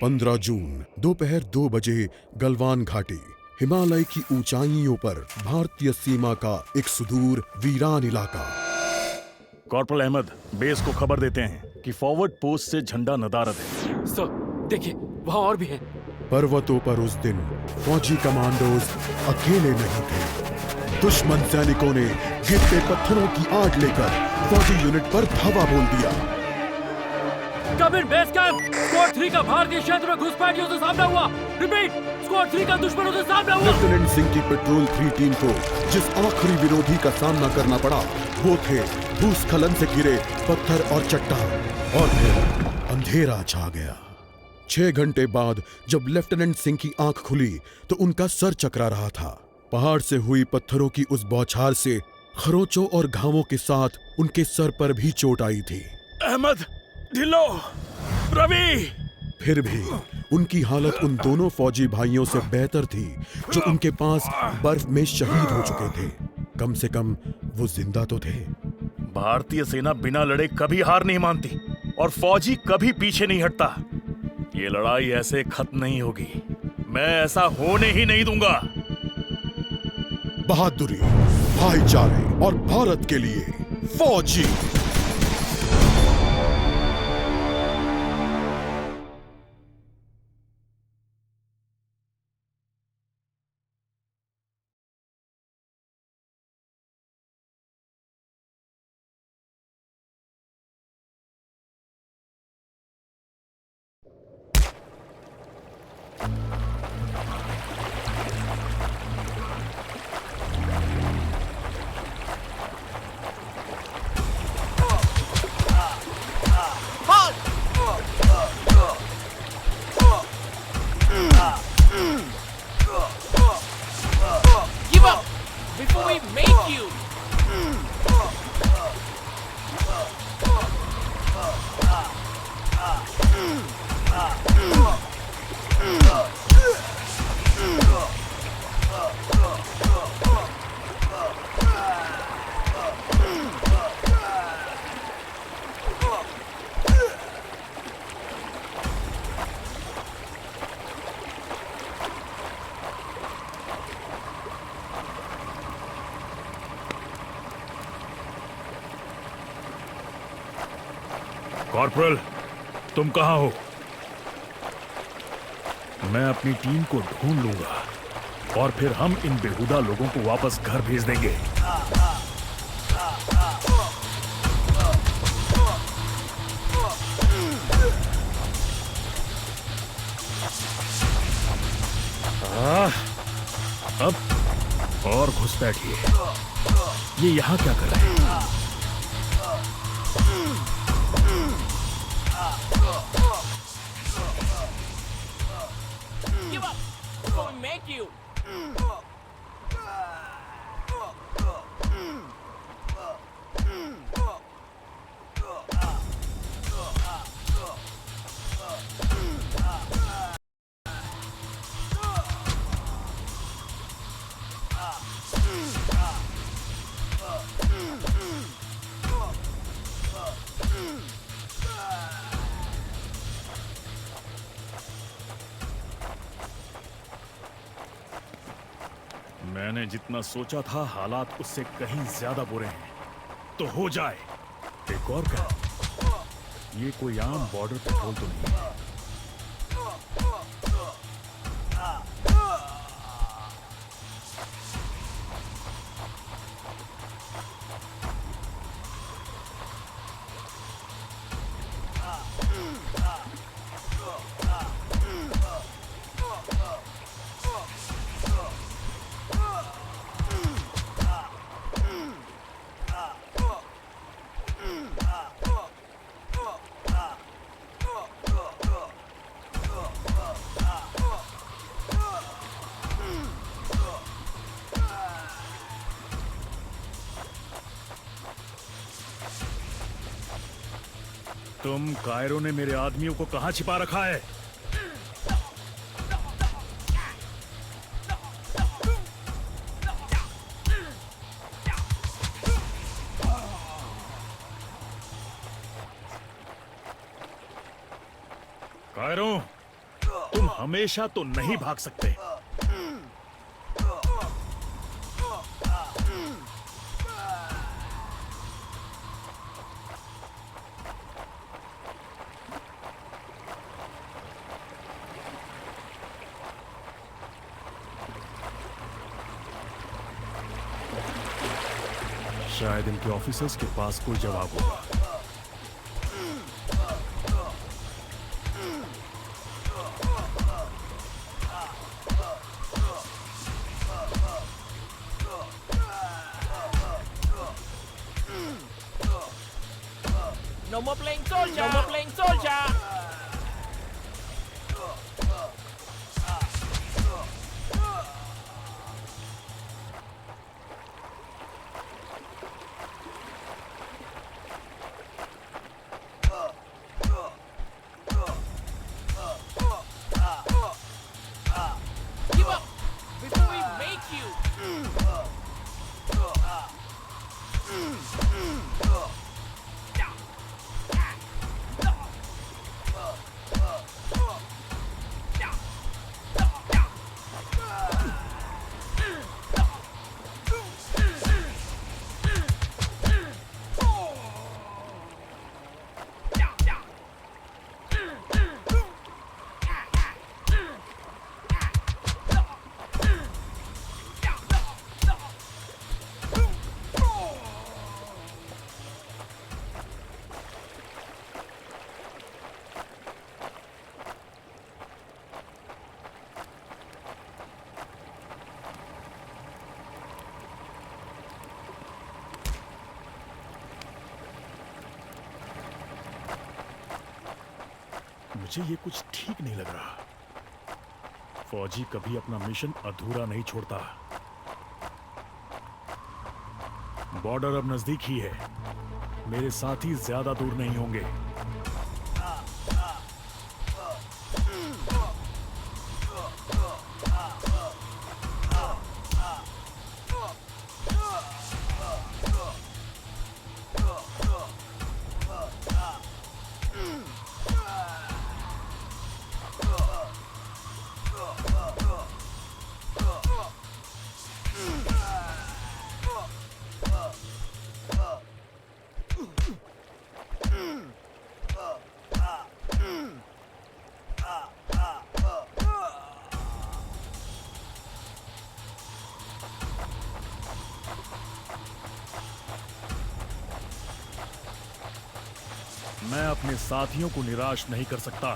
15 जून दोपहर 2 बजे गलवान घाटी, हिमालय की ऊंचाइयों पर भारतीय सीमा का एक सुदूर वीरान इलाका। कॉर्पोरल अहमद, बेस को खबर देते हैं कि फॉरवर्ड पोस्ट से झंडा नदारद है। सर देखिए, वहाँ और भी हैं। पर्वतों पर उस दिन फौजी कमांडोज अकेले नहीं थे। दुश्मन सैनिकों ने गिरते पत्थरों की आड़ लेकर फौजी यूनिट पर धावा बोल दिया। कम इन बेस कैंप, स्क्वाड 3 का भारतीय क्षेत्र में घुसपैठियों से सामना हुआ। रिपीट, स्क्वाड 3 का दुश्मनों से सामना हुआ। लेफ्टिनेंट सिंह की पेट्रोल 3 टीम को जिस आखिरी विरोधी का सामना करना पड़ा वो थे भूस्खलन से घिरे पत्थर और चट्टान। और फिर अंधेरा छा गया। 6 घंटे बाद जब लेफ्टिनेंट सिंह की आंख खुली तो उनका सर चकरा रहा था। पहाड़ से हुई पत्थरों की उस बौछार से खरोंचों और घावों के साथ उनके सर पर भी चोट आई थी। अहमद, ढिल्लो, रवि। फिर भी उनकी हालत उन दोनों फौजी भाइयों से बेहतर थी जो उनके पास बर्फ में शहीद हो चुके थे। कम से कम वो जिंदा तो थे। भारतीय सेना बिना लड़े कभी हार नहीं मानती और फौजी कभी पीछे नहीं हटता। ये लड़ाई ऐसे खत्म नहीं होगी। मैं ऐसा होने ही नहीं दूंगा। बहादुरी, भाईचारे और भारत के लिए फौजी। Give up before we make you. Corporal, तुम कहां हो? मैं अपनी टीम को ढूंढ लूंगा और फिर हम इन बेहुदा लोगों को वापस घर भेज देंगे। अब और घुसपैठिए। ये यहां क्या कर रहे हैं? Give up before we make you. मैंने जितना सोचा था हालात उससे कहीं ज्यादा बुरे हैं। तो हो जाए। एक और क्या? ये कोई आम बॉर्डर पेट्रोल तो नहीं है। तुम कायरो ने मेरे आदमियों को कहां छिपा रखा है? कायरो, तुम हमेशा तो नहीं भाग सकते। शायद इनके ऑफिसर्स के पास कोई जवाब होगा। No more playing soldier. No more playing soldier. Give up before we make you. मुझे ये कुछ ठीक नहीं लग रहा। फौजी कभी अपना मिशन अधूरा नहीं छोड़ता। बॉर्डर अब नजदीक ही है। मेरे साथी ज्यादा दूर नहीं होंगे। मैं अपने साथियों को निराश नहीं कर सकता।